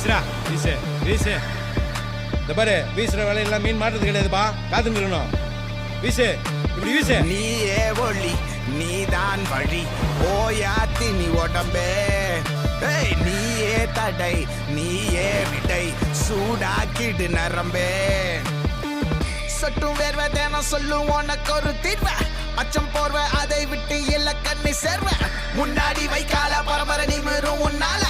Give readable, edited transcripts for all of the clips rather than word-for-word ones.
வீசுடா வீசு வீசு. இந்த பாரு வீசுற வேலையெல்லாம் மீன் மாட்டுறது கிடையாதுப்பா, காத்து நிற்கணும். வீசு இப்படி வீசு. நீயே ஒளி நீதான் வழி ஓயாத்தி நீ உடம்பே. நீயே தடை நீயே விடை சூடாக்கிடு நரம்பே. சொட்டும் வேர்வை தினம் சொல்லும் உனக்கு ஒரு தீர்வ. அச்சம் போர்வ அதை விட்டு இல்ல கண்ணி சேர்வ. முன்னாடி வைக்கால பரம்பரை நிமிரும் உன்னால.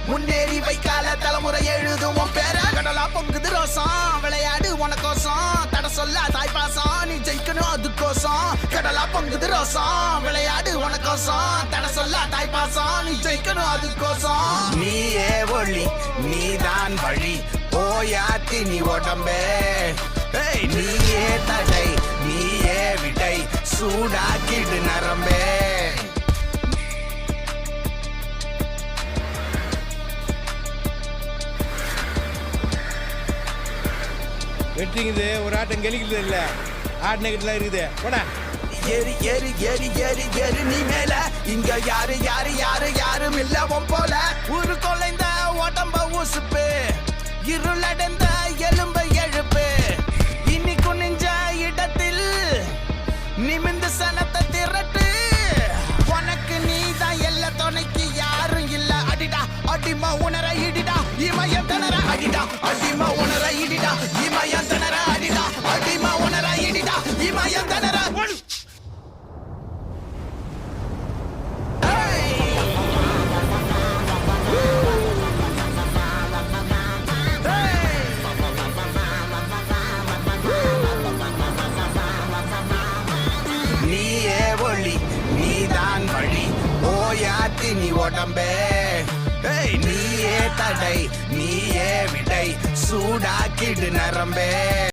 முன்னேறி வைக்கால தலைமுறை எழுதும் உன் பேர. கடலா பொங்குது ரோசம் விளையாடு உனக்கோசம். தட சொல்ல தாய்ப்பாசம் நீ ஜெயிக்கணும் அதுக்கோசம். கடலா பொங்குது ரோசம் விளையாடு உனக்கோசம். தட சொல்ல தாய்ப்பாசம் நீ ஜெயிக்கணும் அதுக்கோசம். நீயே ஒளி நீதான் வழி ஓயாத்தி நீ உடம்பே. நீயே தடை நீயே விடை சூடாக்கிடு நரம்பே. வெட்டிங்குது ஒரு ஆட்டம் கெலிக்கிறது இல்ல, ஆட்டினகிட்டுலாம் இருக்குது. போடா ஏறி ஏறி ஏறி ஏறி ஏறி நீ மேல. இங்க யாரு யாரு யாரு யாரும் இல்லவும் போல. ஒரு கொலைந்த உடம்ப உசுப்பு இருளடைந்த எலும்ப எழுப்பு. இனி குனிஞ்ச இடத்தில் நிமிந்து சனத்தை திரட்டு. உனக்கு நீதான் எல்லா துணைக்கு யாரும் இல்ல. அடிடா அடிமா உணர இடிடா இமயம் தனர. அடிடா அடிமா உணர இடிடா இமயம் தனர. அடிடா அடிமா உணர இடிடா இமயம் தனர. நீயே ஒளி நீதான் வழி ஓயாத்தி நீ உடம்பே. நீயே தடை நீயே விடை சூடாக்கிடு நரம்பே.